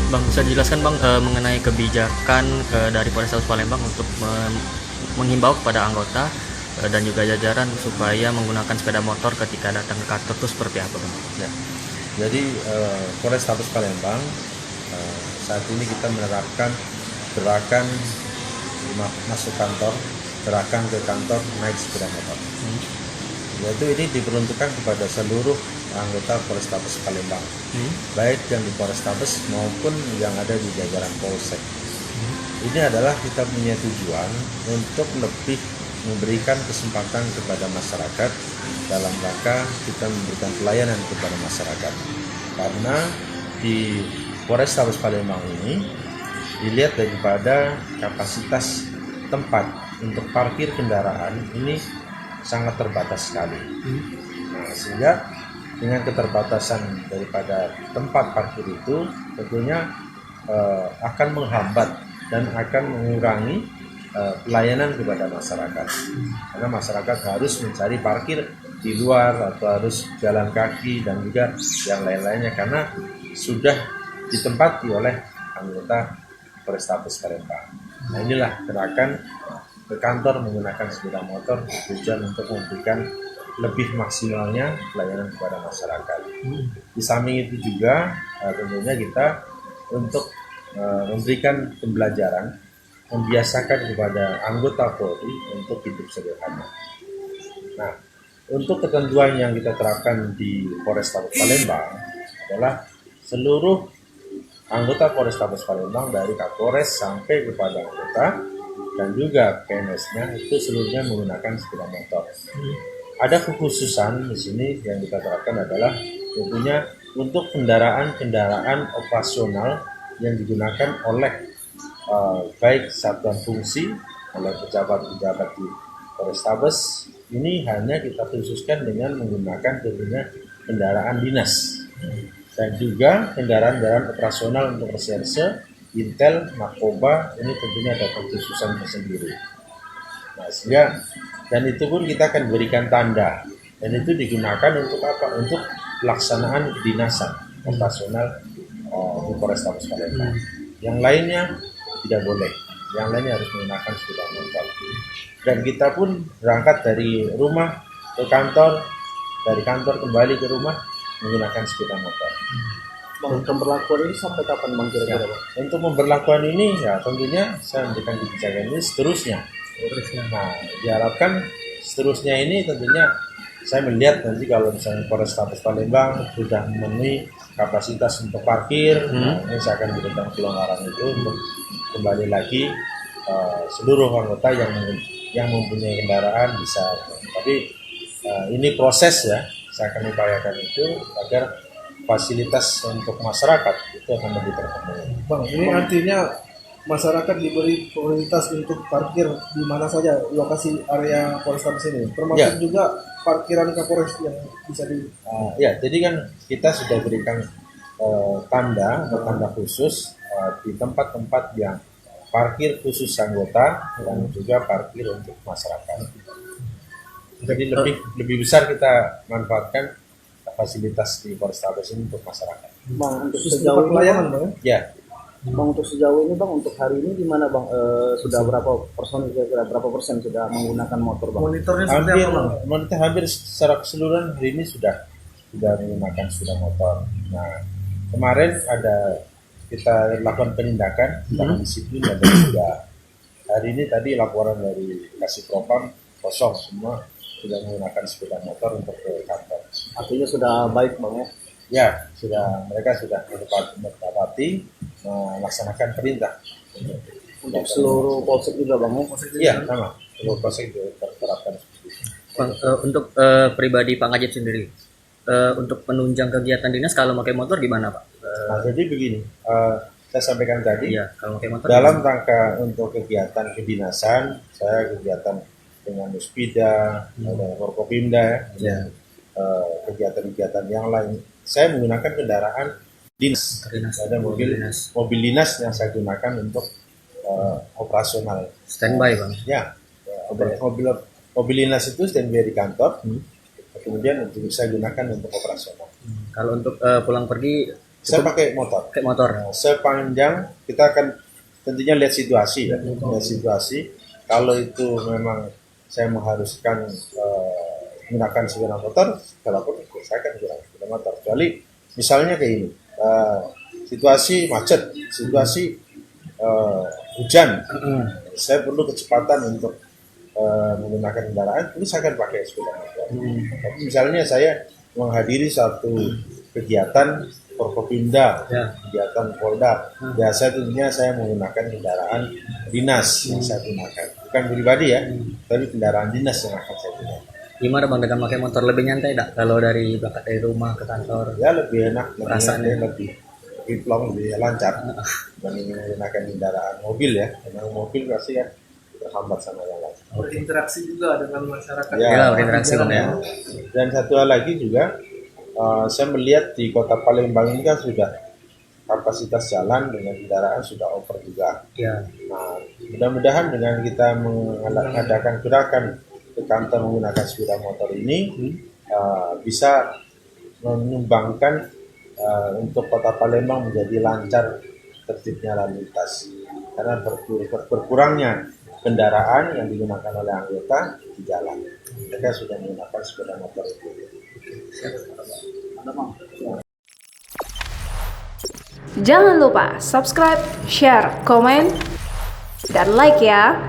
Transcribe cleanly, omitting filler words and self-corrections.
Bang, bisa dijelaskan Bang mengenai kebijakan dari Polrestabes Palembang untuk menghimbau kepada anggota dan juga jajaran supaya menggunakan sepeda motor ketika datang ke kantor itu seperti apa Bang? Ya, jadi Polrestabes Palembang saat ini kita menerapkan gerakan masuk kantor, gerakan ke kantor naik sepeda motor. Yaitu ini diperuntukkan kepada seluruh anggota Polrestabes Palembang, baik yang di Polrestabes maupun yang ada di jajaran Polsek. Ini adalah kita punya tujuan untuk lebih memberikan kesempatan kepada masyarakat dalam rangka kita memberikan pelayanan kepada masyarakat. Karena di Polrestabes Palembang ini dilihat daripada kapasitas tempat untuk parkir kendaraan ini sangat terbatas sekali. Nah, sehingga dengan keterbatasan daripada tempat parkir itu tentunya akan menghambat dan akan mengurangi pelayanan kepada masyarakat. Karena masyarakat harus mencari parkir di luar atau harus jalan kaki dan juga yang lain-lainnya karena sudah ditempati oleh anggota Polrestabes Palembang. Nah, inilah gerakan ke kantor menggunakan sepeda motor tujuan untuk memberikan lebih maksimalnya pelayanan kepada masyarakat. Di samping itu juga tentunya kita untuk memberikan pembelajaran, membiasakan kepada anggota Polri untuk hidup sederhana. Nah, untuk ketentuan yang kita terapkan di Polrestabes Palembang adalah seluruh anggota Polrestabes Palembang dari Kapolres sampai kepada anggota dan juga PNS-nya itu seluruhnya menggunakan sepeda motor. Ada kekhususan di sini yang kita terapkan adalah tentunya untuk kendaraan-kendaraan operasional yang digunakan oleh baik satuan fungsi, oleh pejabat-pejabat di Polrestabes. Ini hanya kita khususkan dengan menggunakan tentunya kendaraan dinas dan juga kendaraan-kendaraan operasional untuk reserse, intel, narkoba. Ini tentunya ada kekhususan tersendiri. Nah, sehingga dan itu pun kita akan berikan tanda dan itu digunakan untuk apa? Untuk pelaksanaan kedinasan operasional di Polrestabes Palembang. Yang lainnya tidak boleh, yang lainnya harus menggunakan sepeda motor. Dan kita pun berangkat dari rumah ke kantor, dari kantor kembali ke rumah menggunakan sepeda motor. Bang, pemberlakuan ini sampai kapan Bang kira-kira Bang? Untuk pemberlakuan ini ya tentunya saya memberikan kebijakan ini seterusnya. Nah, diharapkan seterusnya ini tentunya saya melihat nanti kalau misalnya Polrestabes Palembang sudah memenuhi kapasitas untuk parkir, nah, ini saya akan berikan kelonggaran itu untuk kembali lagi seluruh anggota yang mempunyai kendaraan bisa. Tapi ini proses ya, saya akan upayakan itu agar fasilitas untuk masyarakat itu akan lebih terpenuhi. Bang, ini artinya masyarakat diberi prioritas untuk parkir di mana saja lokasi area Polrestabes ini, termasuk juga parkiran Kapolres yang bisa di. Ya, jadi kan kita sudah berikan tanda khusus di tempat-tempat yang parkir khusus anggota dan juga parkir untuk masyarakat. Jadi lebih besar kita manfaatkan fasilitas di Polrestabes ini untuk masyarakat. Bang, untuk sejauh pelayanan Bang ya. Bang, untuk sejauh ini Bang, untuk hari ini gimana Bang? Sudah berapa personil kira-kira berapa persen sudah menggunakan motor Bang? Monitornya hampir secara keseluruhan hari ini sudah menggunakan sepeda motor. Nah, kemarin ada kita lakukan penindakan, tindakan disiplin dan juga hari ini tadi laporan dari Kasih Propam kosong semua sudah menggunakan sepeda motor untuk ke kantor. Artinya sudah baik Bang ya? Ya, mereka sudah mendapati melaksanakan perintah. Untuk seluruh polsek juga Bang ya? Iya, sama. Seluruh polsek diterapkan seperti itu. Bang, untuk pribadi Pak Ngajib sendiri, untuk menunjang kegiatan dinas kalau pakai motor gimana Pak? Nah, jadi begini, saya sampaikan tadi, Iya, kalau pakai motor dalam rangka untuk kegiatan kedinasan, saya kegiatan dengan Muspida, dengan Forkopimda, kegiatan-kegiatan yang lain, saya menggunakan kendaraan dinas. Ada mobil dinas yang saya gunakan untuk operasional. standby Bang. Ya, mobil dinas itu standby di kantor, kemudian bisa gunakan untuk operasional. Kalau untuk pulang pergi Saya pakai motor. pakai motor. Nah, sepanjang kita akan tentunya lihat situasi ya, lihat situasi. Kalau itu memang saya mengharuskan menggunakan sepeda motor, walaupun saya akan menggunakan sepeda motor. Kecuali misalnya kayak ini, situasi macet, situasi hujan, saya perlu kecepatan untuk menggunakan kendaraan, ini saya akan pakai sepeda motor. Tapi misalnya saya menghadiri satu kegiatan Forkopimda, kegiatan Polda, biasa tentunya saya menggunakan kendaraan dinas yang saya gunakan, bukan pribadi ya, tapi kendaraan dinas yang akan saya gunakan. Gimana bang dengan pakai motor, lebih nyantai tak kalau dari berangkat dari rumah ke kantor? Ya lebih enak, Perasaannya lebih plong, lebih lancar dibanding menggunakan kendaraan mobil ya. Karena mobil pasti kan terhambat sama yang lain. Berinteraksi juga dengan masyarakat. Ya, berinteraksi bang ya. Dan satu hal lagi juga, saya melihat di kota Palembang ini kan sudah kapasitas jalan dengan kendaraan sudah over juga. Ya. Nah, mudah-mudahan dengan kita mengadakan gerakan ke kantor menggunakan sepeda motor ini bisa menyumbangkan untuk kota Palembang menjadi lancar tertibnya lalu lintas. Karena berkurangnya kendaraan yang digunakan oleh anggota di jalan. Mereka sudah menggunakan sepeda motor itu. Jangan lupa subscribe, share, komen, dan like ya.